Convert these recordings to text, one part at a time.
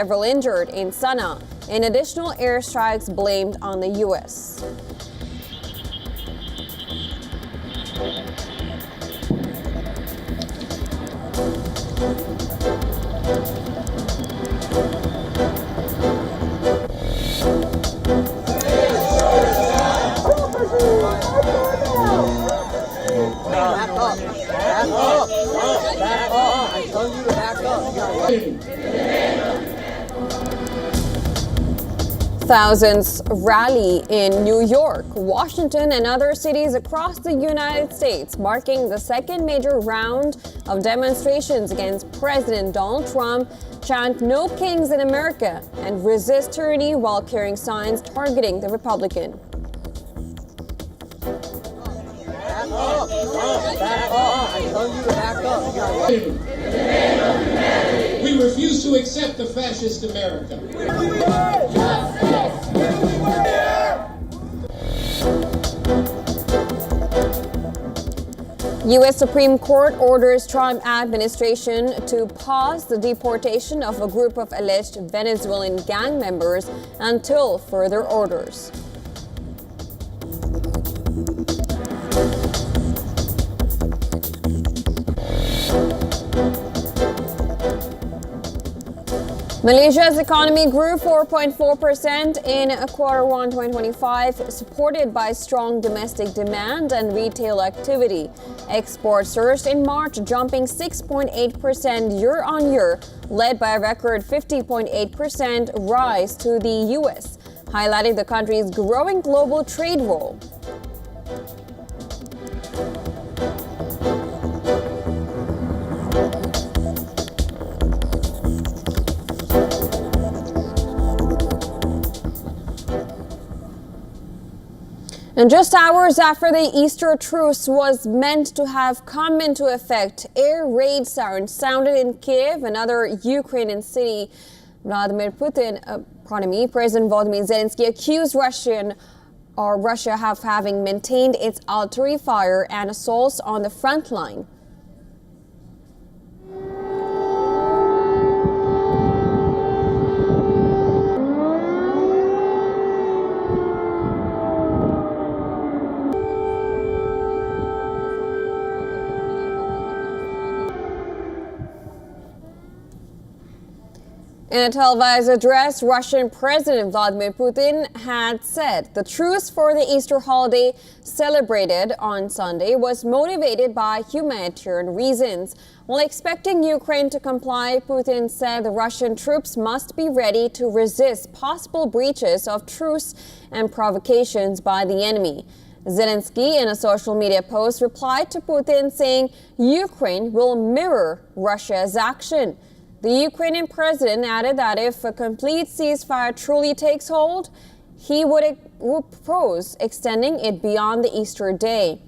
Several injured in Sana'a, and additional airstrikes blamed on the U.S. Back up. I told you to back up. Thousands rally in New York, Washington, and other cities across the United States, marking the second major round of demonstrations against President Donald Trump, chant "No Kings in America" and resist tyranny while carrying signs targeting the Republican. Back up. I told you to back up. In the name of humanity, we refuse to accept the fascist America. U.S. Supreme Court orders Trump administration to pause the deportation of a group of alleged Venezuelan gang members until further orders. Malaysia's economy grew 4.4% in Q1 2025, supported by strong domestic demand and retail activity. Exports surged in March, jumping 6.8% year-on-year, led by a record 50.8% rise to the U.S., highlighting the country's growing global trade role. And just hours after the Easter truce was meant to have come into effect, air raid sirens sounded in Kiev, another Ukrainian city. President Volodymyr Zelensky accused Russia of having maintained its artillery fire and assaults on the front line. In a televised address, Russian President Vladimir Putin had said the truce for the Easter holiday celebrated on Sunday was motivated by humanitarian reasons. While expecting Ukraine to comply, Putin said the Russian troops must be ready to resist possible breaches of truce and provocations by the enemy. Zelensky, in a social media post, replied to Putin saying Ukraine will mirror Russia's action. The Ukrainian president added that if a complete ceasefire truly takes hold, he would propose extending it beyond the Easter day.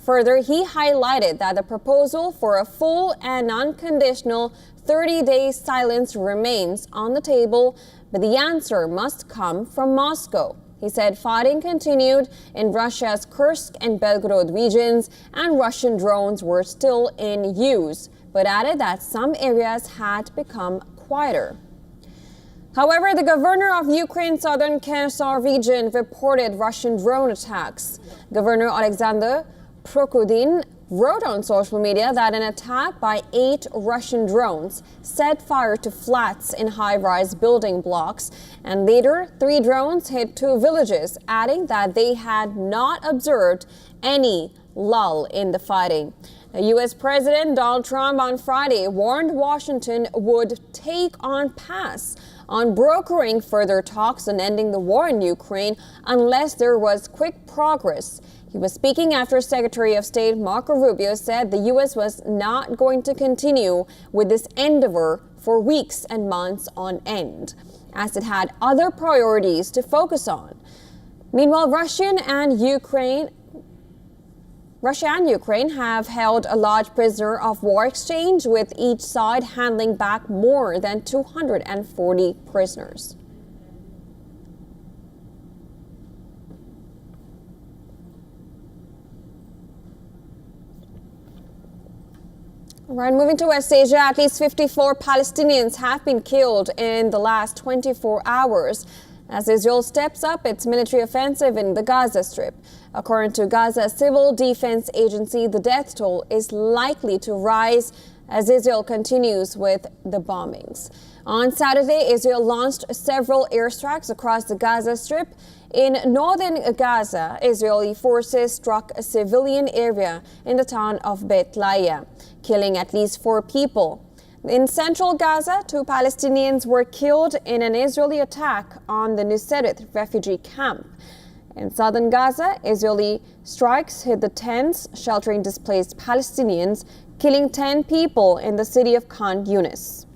Further, he highlighted that the proposal for a full and unconditional 30-day silence remains on the table, but the answer must come from Moscow. He said fighting continued in Russia's Kursk and Belgorod regions, and Russian drones were still in use, but added that some areas had become quieter. However, the governor of Ukraine's southern Kherson region reported Russian drone attacks. Governor Alexander Prokudin wrote on social media that an attack by 8 Russian drones set fire to flats in high-rise building blocks, and later 3 drones hit 2 villages, adding that they had not observed any lull in the fighting. U.S. President Donald Trump on Friday warned Washington would take on pass on brokering further talks on ending the war in Ukraine unless there was quick progress. He was speaking after Secretary of State Marco Rubio said the U.S. was not going to continue with this endeavor for weeks and months on end, as it had other priorities to focus on. Meanwhile, Russia and Ukraine have held a large prisoner of war exchange, with each side handing back more than 240 prisoners. Right, moving to West Asia, at least 54 Palestinians have been killed in the last 24 hours as Israel steps up its military offensive in the Gaza Strip. According to Gaza Civil Defense Agency, the death toll is likely to rise as Israel continues with the bombings. On Saturday, Israel launched several airstrikes across the Gaza Strip. In northern Gaza, Israeli forces struck a civilian area in the town of Beit Lahiya, killing at least 4 people. In central Gaza, 2 Palestinians were killed in an Israeli attack on the Nuseirat refugee camp. In southern Gaza, Israeli strikes hit the tents sheltering displaced Palestinians, killing 10 people in the city of Khan Yunis.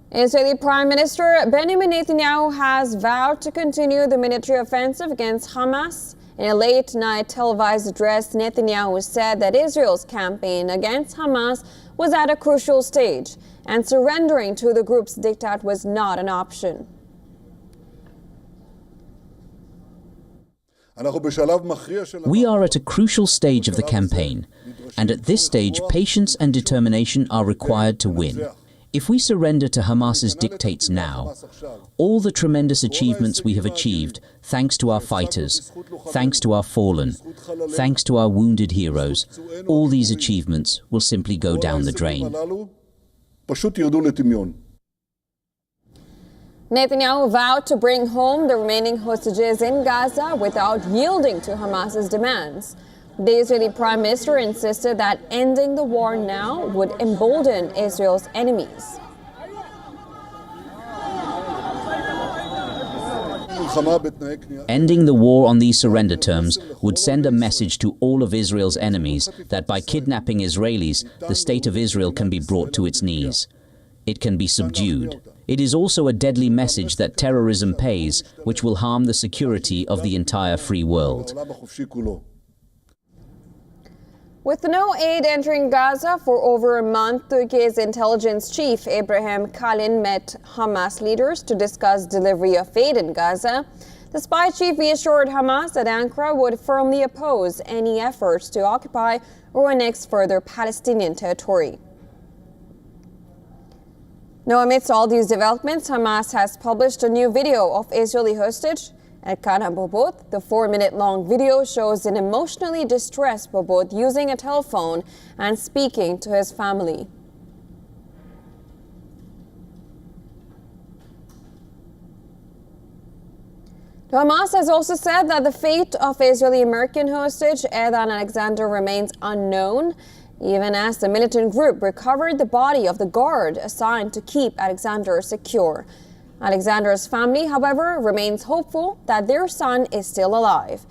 Israeli Prime Minister Benjamin Netanyahu has vowed to continue the military offensive against Hamas. In a late-night televised address, Netanyahu said that Israel's campaign against Hamas was at a crucial stage, and surrendering to the group's diktat was not an option. We are at a crucial stage of the campaign, and at this stage, patience and determination are required to win. If we surrender to Hamas's dictates now, all the tremendous achievements we have achieved, thanks to our fighters, thanks to our fallen, thanks to our wounded heroes, all these achievements will simply go down the drain. Netanyahu vowed to bring home the remaining hostages in Gaza without yielding to Hamas's demands. The Israeli Prime Minister insisted that ending the war now would embolden Israel's enemies. Ending the war on these surrender terms would send a message to all of Israel's enemies that by kidnapping Israelis, the state of Israel can be brought to its knees. It can be subdued. It is also a deadly message that terrorism pays, which will harm the security of the entire free world. With no aid entering Gaza for over a month, Turkey's intelligence chief Ibrahim Kalin met Hamas leaders to discuss delivery of aid in Gaza. The spy chief reassured Hamas that Ankara would firmly oppose any efforts to occupy or annex further Palestinian territory. Now, amidst all these developments, Hamas has published a new video of Israeli hostage Elkana Bobot. The 4-minute-long video shows an emotionally distressed Bobot using a telephone and speaking to his family. Hamas has also said that the fate of Israeli-American hostage Edan Alexander remains unknown, even as the militant group recovered the body of the guard assigned to keep Alexander secure. Alexander's family, however, remains hopeful that their son is still alive.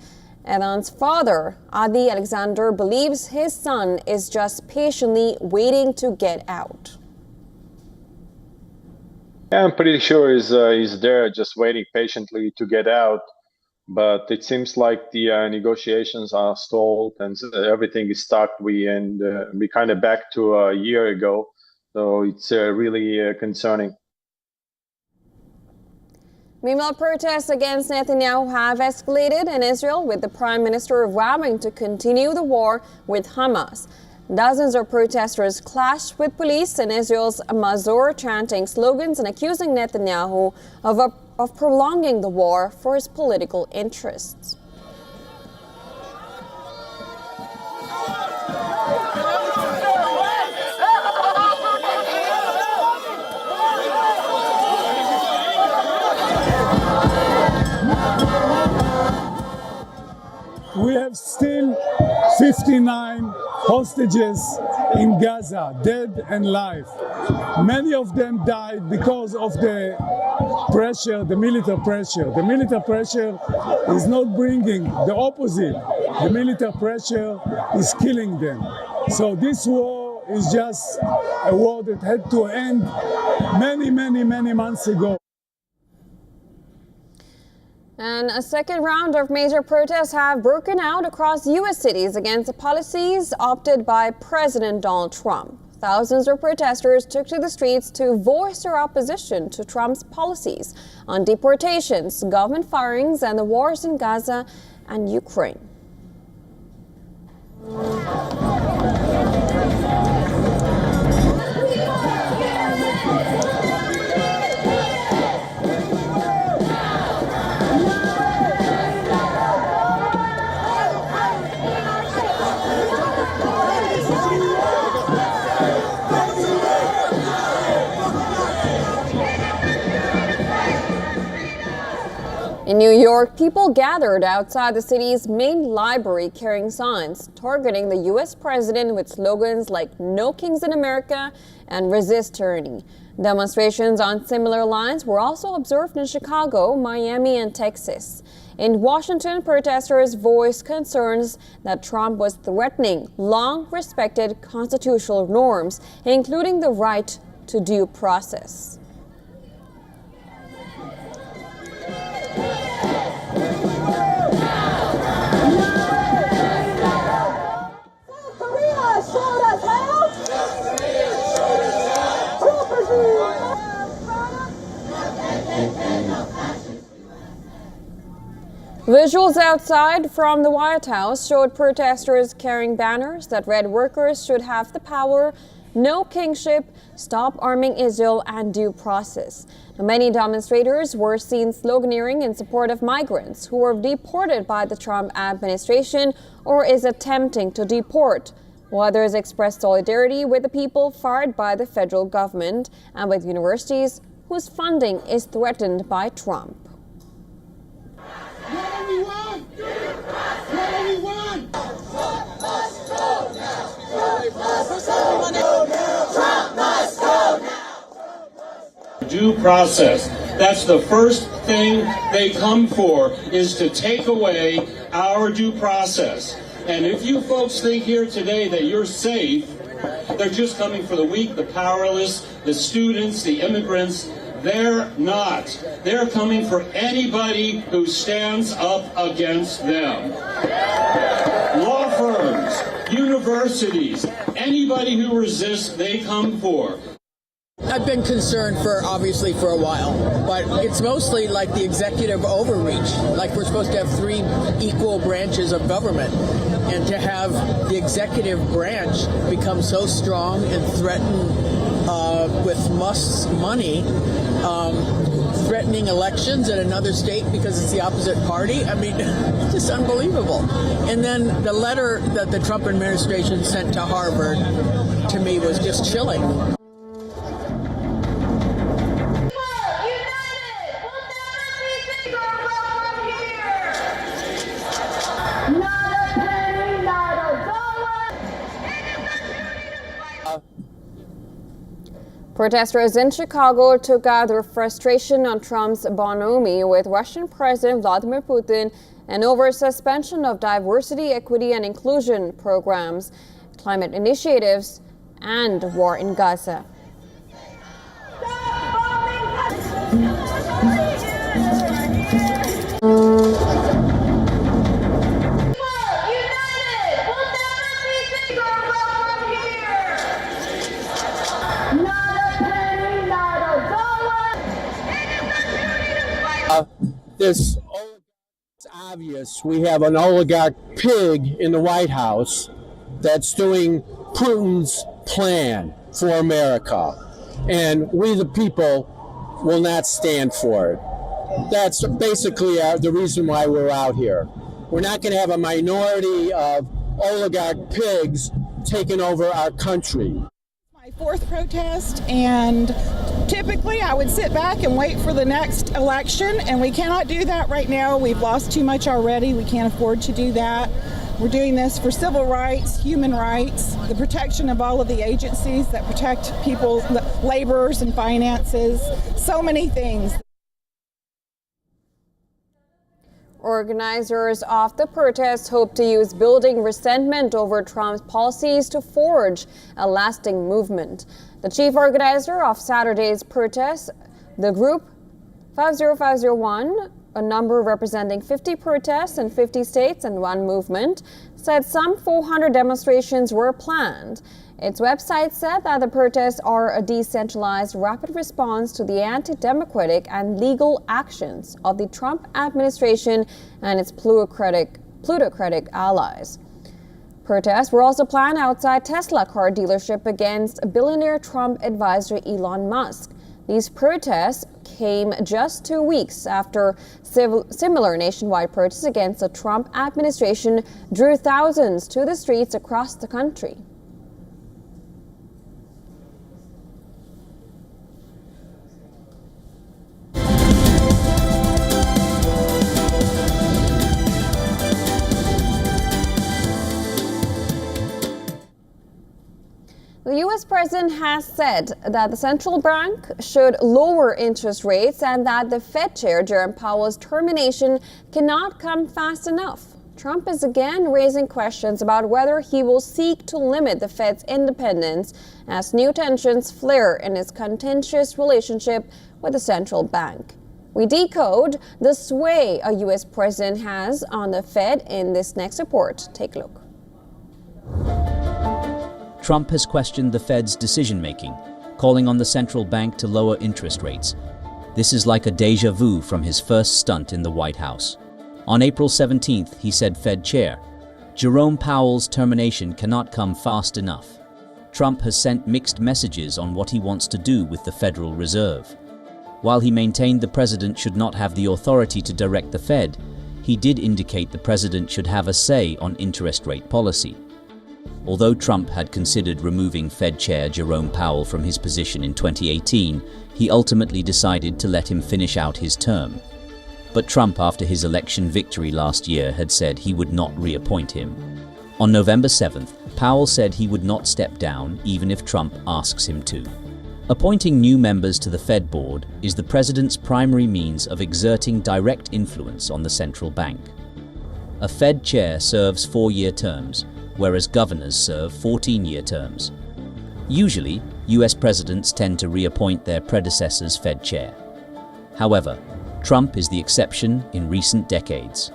Edan's father, Adi Alexander, believes his son is just patiently waiting to get out. Yeah, I'm pretty sure he's there just waiting patiently to get out. But it seems like the negotiations are stalled and everything is stuck. We kind of back to a year ago. So it's really concerning. Meanwhile, protests against Netanyahu have escalated in Israel, with the prime minister vowing to continue the war with Hamas. Dozens of protesters clashed with police in Israel's Mazor, chanting slogans and accusing Netanyahu of prolonging the war for his political interests. We have still 59 hostages in Gaza, dead and alive. Many of them died because of the pressure, the military pressure. The military pressure is not bringing the opposite. The military pressure is killing them. So this war is just a war that had to end many months ago. And a second round of major protests have broken out across U.S. cities against the policies opted by President Donald Trump. Thousands of protesters took to the streets to voice their opposition to Trump's policies on deportations, government firings, and the wars in Gaza and Ukraine. In New York, people gathered outside the city's main library carrying signs targeting the U.S. president with slogans like "No Kings in America" and "Resist Tyranny." Demonstrations on similar lines were also observed in Chicago, Miami, and Texas. In Washington, protesters voiced concerns that Trump was threatening long-respected constitutional norms, including the right to due process. Visuals outside from the White House showed protesters carrying banners that read "Workers should have the power," "No kingship," "Stop arming Israel," and "Due process." Many demonstrators were seen sloganeering in support of migrants who were deported by the Trump administration or is attempting to deport, while others expressed solidarity with the people fired by the federal government and with universities whose funding is threatened by Trump. What do we want? What do we want? Trump must go now. Trump must go now. Due process. That's the first thing they come for, is to take away our due process. And if you folks think here today that you're safe, they're just coming for the weak, the powerless, the students, the immigrants. They're not. They're coming for anybody who stands up against them. Law firms, universities, anybody who resists, they come for. I've been concerned obviously for a while, but it's mostly like the executive overreach. Like we're supposed to have 3 equal branches of government, and to have the executive branch become so strong and threaten with Musk's money, threatening elections in another state because it's the opposite party. I mean, it's just unbelievable. And then the letter that the Trump administration sent to Harvard, to me, was just chilling. Protesters in Chicago took out their frustration on Trump's bonhomie with Russian President Vladimir Putin and over suspension of diversity, equity, and inclusion programs, climate initiatives, and war in Gaza. It's obvious we have an oligarch pig in the White House that's doing Putin's plan for America. And we, the people, will not stand for it. That's basically the reason why we're out here. We're not going to have a minority of oligarch pigs taking over our country. My 4th protest, and typically I would sit back and wait for the next election, and we cannot do that right now. We've lost too much already. We can't afford to do that. We're doing this for civil rights, human rights, the protection of all of the agencies that protect people, laborers and finances, so many things. Organizers of the protests hope to use building resentment over Trump's policies to forge a lasting movement. The chief organizer of Saturday's protests, the group 50501, a number representing 50 protests in 50 states and one movement, said some 400 demonstrations were planned. Its website said that the protests are a decentralized, rapid response to the anti-democratic and legal actions of the Trump administration and its plutocratic allies. Protests were also planned outside Tesla car dealership against billionaire Trump advisor Elon Musk. These protests came just 2 weeks after similar nationwide protests against the Trump administration drew thousands to the streets across the country. The U.S. president has said that the central bank should lower interest rates and that the Fed chair, Jerome Powell's termination cannot come fast enough. Trump is again raising questions about whether he will seek to limit the Fed's independence as new tensions flare in its contentious relationship with the central bank. We decode the sway a U.S. president has on the Fed in this next report. Take a look. Trump has questioned the Fed's decision-making, calling on the central bank to lower interest rates. This is like a déjà vu from his first stunt in the White House. On April 17th, he said Fed Chair, Jerome Powell's termination cannot come fast enough. Trump has sent mixed messages on what he wants to do with the Federal Reserve. While he maintained the president should not have the authority to direct the Fed, he did indicate the president should have a say on interest rate policy. Although Trump had considered removing Fed Chair Jerome Powell from his position in 2018, he ultimately decided to let him finish out his term. But Trump, after his election victory last year, had said he would not reappoint him. On November 7th, Powell said he would not step down even if Trump asks him to. Appointing new members to the Fed board is the president's primary means of exerting direct influence on the central bank. A Fed chair serves 4-year terms, whereas governors serve 14-year terms. Usually, US presidents tend to reappoint their predecessor's Fed chair. However, Trump is the exception in recent decades.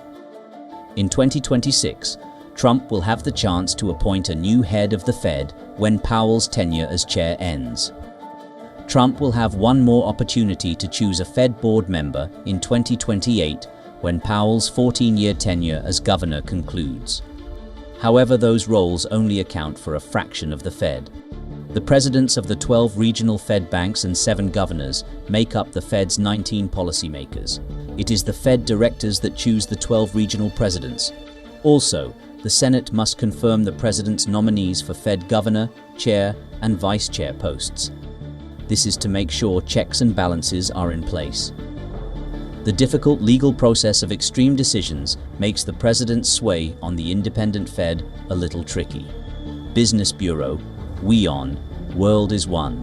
In 2026, Trump will have the chance to appoint a new head of the Fed when Powell's tenure as chair ends. Trump will have one more opportunity to choose a Fed board member in 2028 when Powell's 14-year tenure as governor concludes. However, those roles only account for a fraction of the Fed. The presidents of the 12 regional Fed banks and 7 governors make up the Fed's 19 policymakers. It is the Fed directors that choose the 12 regional presidents. Also, the Senate must confirm the president's nominees for Fed governor, chair, and vice chair posts. This is to make sure checks and balances are in place. The difficult legal process of extreme decisions makes the president's sway on the independent Fed a little tricky. Business Bureau, WION, World is One.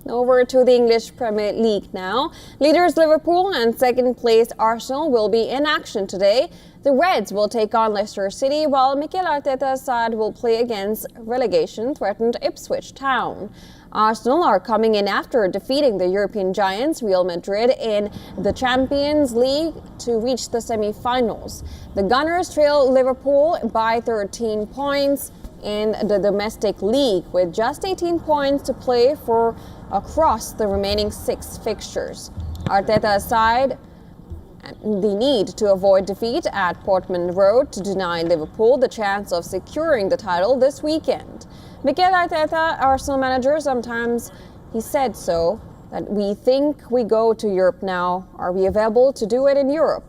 Over to the English Premier League now. Leaders Liverpool and second place Arsenal will be in action today. The Reds will take on Leicester City, while Mikel Arteta's side will play against relegation-threatened Ipswich Town. Arsenal are coming in after defeating the European giants Real Madrid in the Champions League to reach the semi-finals. The Gunners trail Liverpool by 13 points in the domestic league, with just 18 points to play for across the remaining 6 fixtures. Arteta's side the need to avoid defeat at Portman Road to deny Liverpool the chance of securing the title this weekend. Mikel Arteta, Arsenal manager, sometimes he said so, that we think we go to Europe now. Are we available to do it in Europe?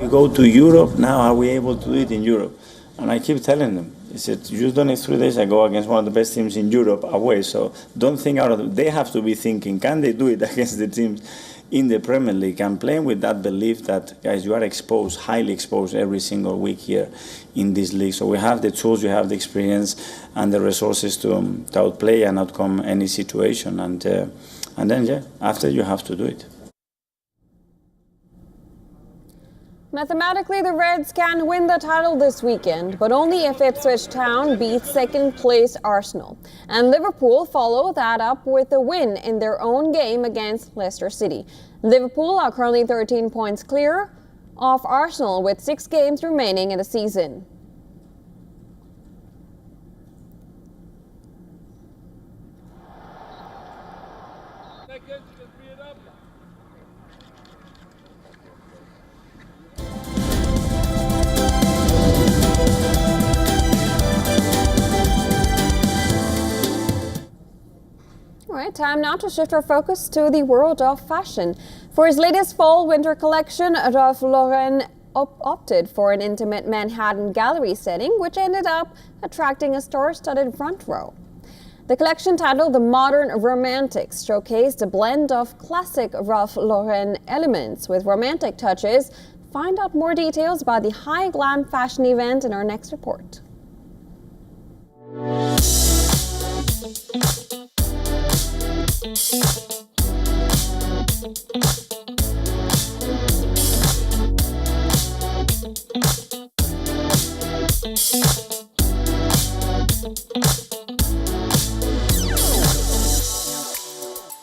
We go to Europe now, are we able to do it in Europe? And I keep telling them, I said, you've done it 3 days ago against one of the best teams in Europe away, so don't think out of it. They have to be thinking, can they do it against the teams in the Premier League? And playing with that belief that, guys, you are exposed, highly exposed every single week here in this league. So we have the tools, we have the experience and the resources to outplay and outcome any situation. And And then, after you have to do it. Mathematically, the Reds can win the title this weekend, but only if Ipswich Town beats second-place Arsenal. And Liverpool follow that up with a win in their own game against Leicester City. Liverpool are currently 13 points clear of Arsenal with 6 games remaining in the season. All right, time now to shift our focus to the world of fashion. For his latest fall-winter collection, Ralph Lauren opted for an intimate Manhattan gallery setting, which ended up attracting a star-studded front row. The collection, titled The Modern Romantics, showcased a blend of classic Ralph Lauren elements with romantic touches. Find out more details about the high glam fashion event in our next report.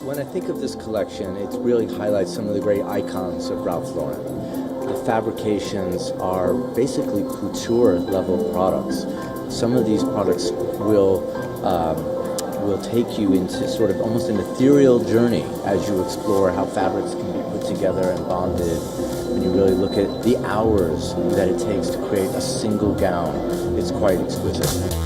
When I think of this collection, it really highlights some of the great icons of Ralph Lauren. The fabrications are basically couture level products. Some of these products will take you into sort of almost an ethereal journey as you explore how fabrics can be put together and bonded. When you really look at the hours that it takes to create a single gown, it's quite exquisite.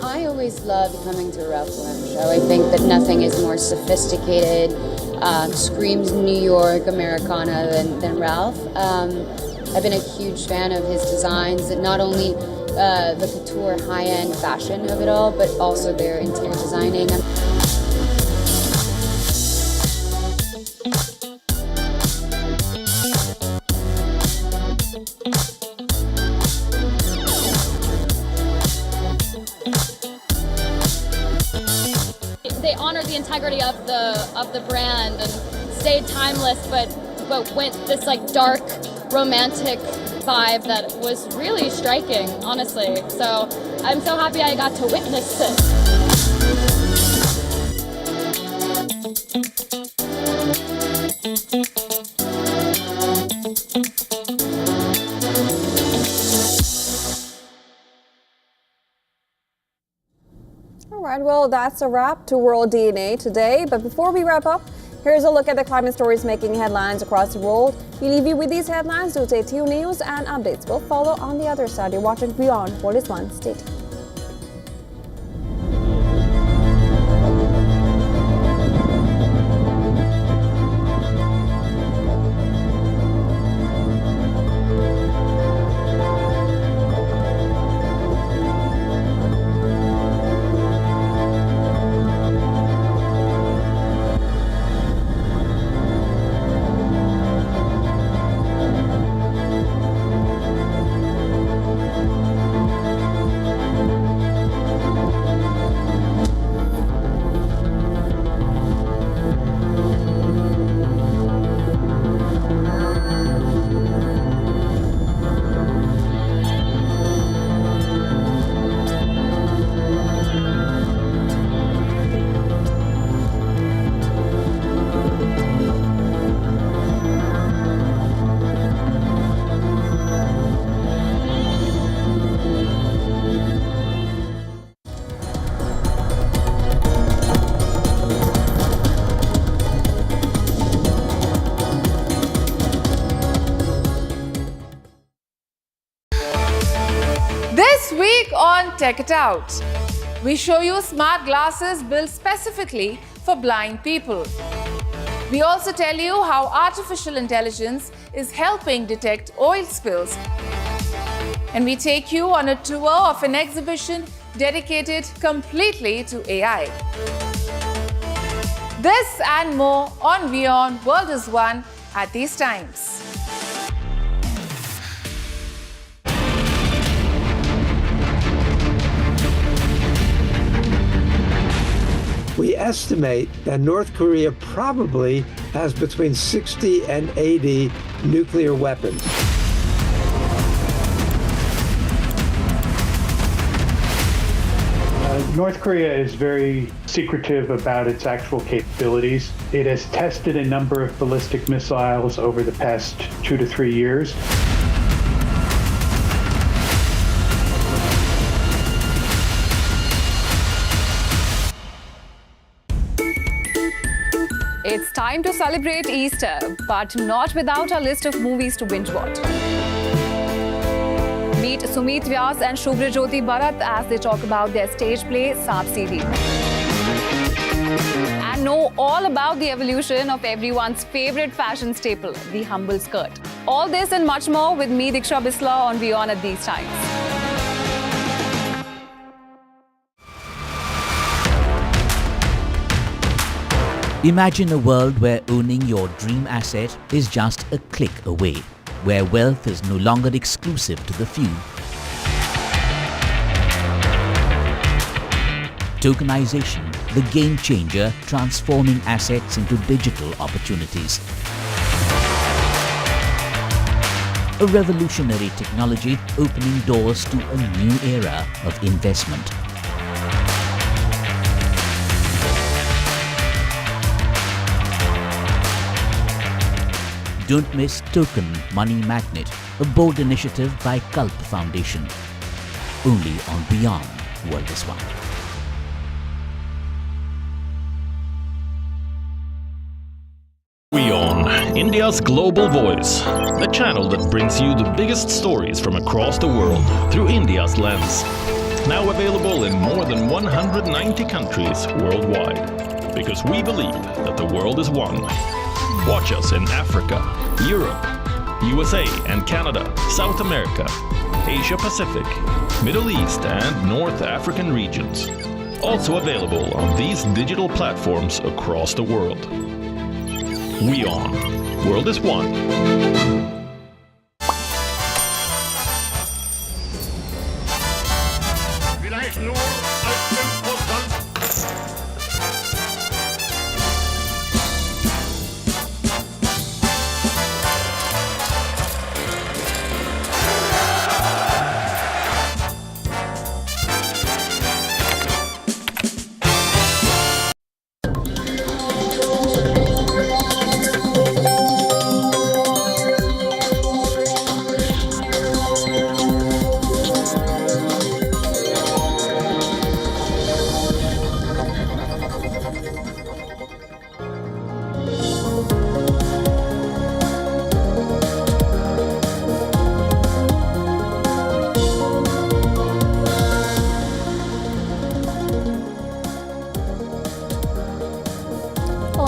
I always loved coming to a Ralph Lauren show. I think that nothing is more sophisticated, screams New York Americana than Ralph. I've been a huge fan of his designs, not only the couture high-end fashion of it all, but also their interior designing. They honor the integrity of the brand and stayed timeless, but went this like dark, romantic vibe that was really striking, honestly. So I'm so happy I got to witness it. All right, well, that's a wrap to World DNA today. But before we wrap up, here's a look at the climate stories making headlines across the world. We leave you with these headlines. Do stay tuned. News and updates will follow on the other side. You're watching WION World is One. Stay tuned. This week on Tech It Out, we show you smart glasses built specifically for blind people. We also tell you how artificial intelligence is helping detect oil spills. And we take you on a tour of an exhibition dedicated completely to AI. This and more on WION World is One at these times. estimate that North Korea probably has between 60 and 80 nuclear weapons. North Korea is very secretive about its actual capabilities. It has tested a number of ballistic missiles over the past 2 to 3 years. It's time to celebrate Easter, but not without a list of movies to binge watch. Meet Sumit Vyas and Shubhra Jyoti Bharat as they talk about their stage play Saap Seedhi. And know all about the evolution of everyone's favorite fashion staple, the humble skirt. All this and much more with me, Diksha Bisla, on WION at these times. Imagine a world where owning your dream asset is just a click away, where wealth is no longer exclusive to the few. Tokenization, the game changer, transforming assets into digital opportunities. A revolutionary technology opening doors to a new era of investment. Don't miss Token Money Magnet, a bold initiative by Kalp Foundation. Only on WION World is One. WION, India's global voice, the channel that brings you the biggest stories from across the world through India's lens. Now available in more than 190 countries worldwide, because we believe that the world is one. Watch us in Africa, Europe, USA and Canada, South America, Asia Pacific, Middle East and North African regions. Also available on these digital platforms across the world. WION, World is One.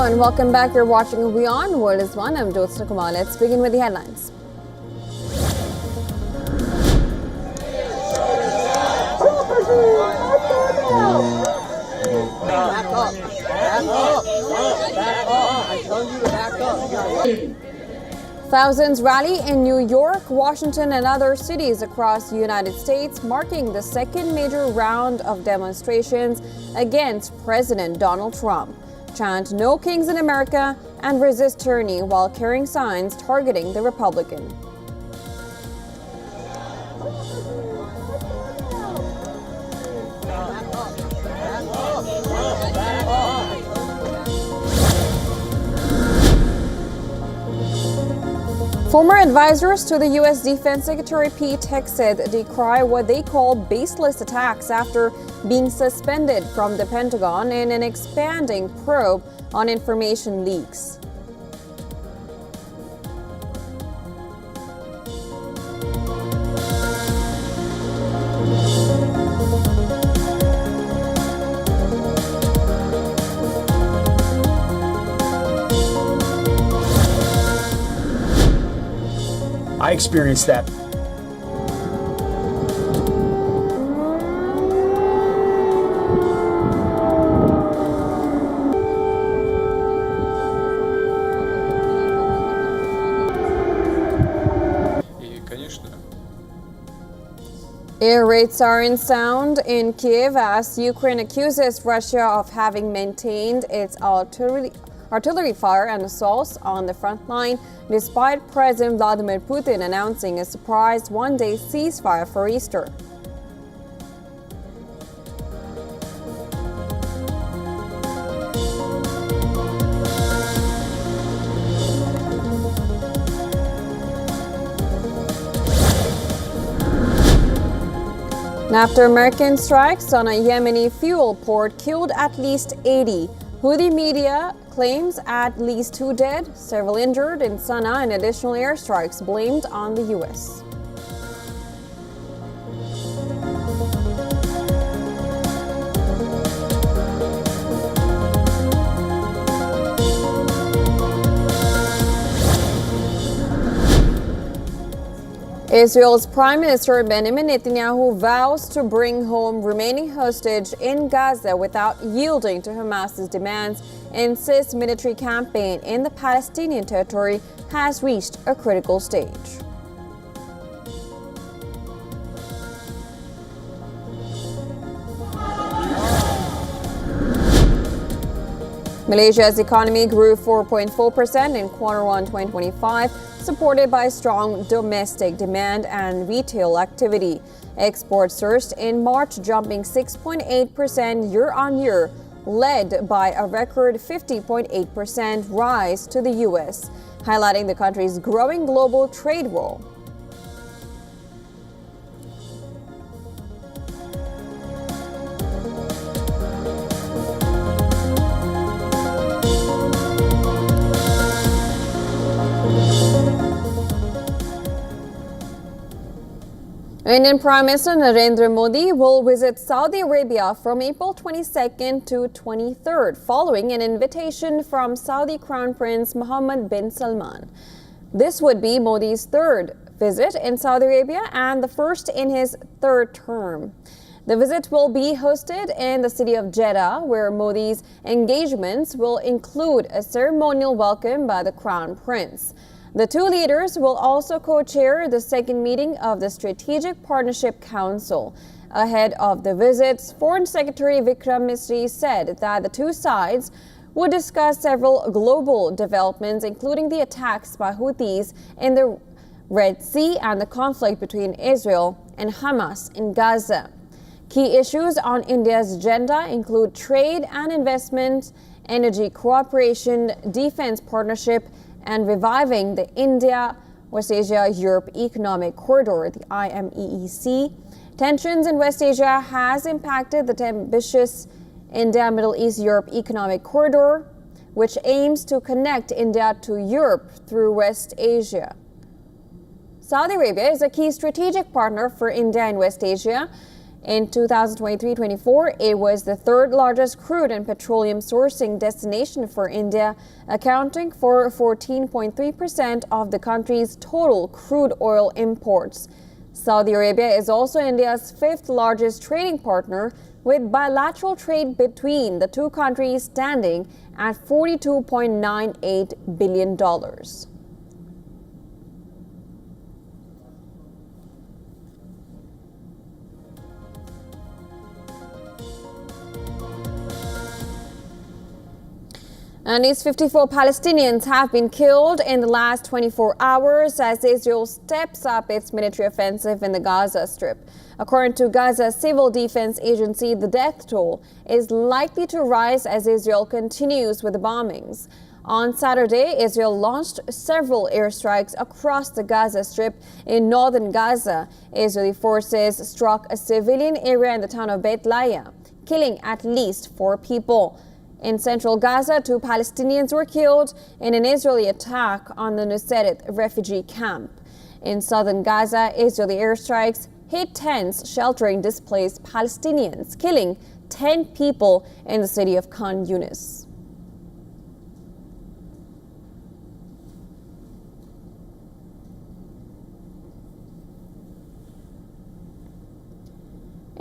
And welcome back. You're watching WION World is One. I'm Jyotsna Kumar. Let's begin with the headlines. Thousands rally in New York, Washington, and other cities across the United States, marking the second major round of demonstrations against President Donald Trump. Chant "No Kings in America" and resist tyranny while carrying signs targeting the Republican. Former advisors to the U.S. Defense Secretary Pete Hegseth decry what they call baseless attacks after being suspended from the Pentagon in an expanding probe on information leaks. I experienced that. Air raid sirens sound in Kiev as Ukraine accuses Russia of having maintained its artillery fire and assaults on the front line, despite President Vladimir Putin announcing a surprise one-day ceasefire for Easter. After American strikes on a Yemeni fuel port killed at least 80, Houthi media claims at least 2 dead, several injured in Sana'a, and additional airstrikes blamed on the U.S. Israel's Prime Minister Benjamin Netanyahu vows to bring home remaining hostage in Gaza without yielding to Hamas's demands, insists military campaign in the Palestinian territory has reached a critical stage. Malaysia's economy grew 4.4% in Q1 2025, supported by strong domestic demand and retail activity. Exports surged in March, jumping 6.8% year-on-year, led by a record 50.8% rise to the U.S., highlighting the country's growing global trade role. Indian Prime Minister Narendra Modi will visit Saudi Arabia from April 22nd to 23rd, following an invitation from Saudi Crown Prince Mohammed bin Salman. This would be Modi's third visit in Saudi Arabia and the first in his third term. The visit will be hosted in the city of Jeddah, where Modi's engagements will include a ceremonial welcome by the Crown Prince. The two leaders will also co-chair the second meeting of the Strategic Partnership Council. Ahead of the visits, Foreign Secretary Vikram Misri said that the two sides would discuss several global developments, including the attacks by Houthis in the Red Sea and the conflict between Israel and Hamas in Gaza. Key issues on India's agenda include trade and investment, energy cooperation, defense partnership, and reviving the India-West Asia-Europe Economic Corridor, the IMEEC. Tensions in West Asia has impacted the ambitious India-Middle East-Europe Economic Corridor, which aims to connect India to Europe through West Asia. Saudi Arabia is a key strategic partner for India in West Asia. In 2023-24, it was the third largest crude and petroleum sourcing destination for India, accounting for 14.3% of the country's total crude oil imports. Saudi Arabia is also India's fifth largest trading partner, with bilateral trade between the two countries standing at $42.98 billion. At least 54 Palestinians have been killed in the last 24 hours as Israel steps up its military offensive in the Gaza Strip. According to Gaza Civil Defense Agency, the death toll is likely to rise as Israel continues with the bombings. On Saturday, Israel launched several airstrikes across the Gaza Strip in northern Gaza. Israeli forces struck a civilian area in the town of Beit Lahiya, killing at least 4 people. In central Gaza, 2 Palestinians were killed in an Israeli attack on the Nuseirat refugee camp. In southern Gaza, Israeli airstrikes hit tents sheltering displaced Palestinians, killing 10 people in the city of Khan Yunis.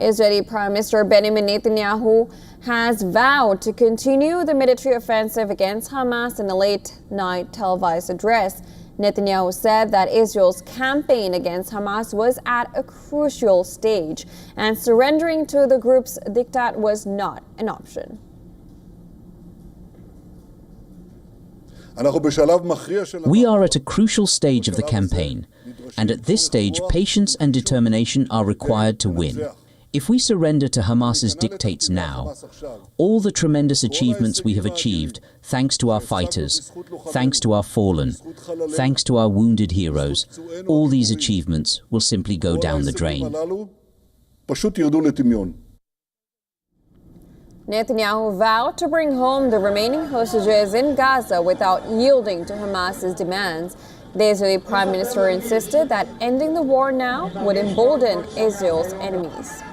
Israeli Prime Minister Benjamin Netanyahu has vowed to continue the military offensive against Hamas in a late-night televised address. Netanyahu said that Israel's campaign against Hamas was at a crucial stage, and surrendering to the group's diktat was not an option. We are at a crucial stage of the campaign, and at this stage, patience and determination are required to win. If we surrender to Hamas's dictates now, all the tremendous achievements we have achieved, thanks to our fighters, thanks to our fallen, thanks to our wounded heroes, all these achievements will simply go down the drain. Netanyahu vowed to bring home the remaining hostages in Gaza without yielding to Hamas's demands. The Israeli Prime Minister insisted that ending the war now would embolden Israel's enemies.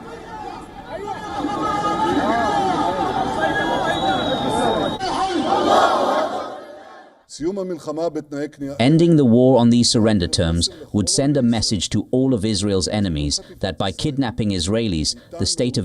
Ending the war on these surrender terms would send a message to all of Israel's enemies that by kidnapping Israelis, the state of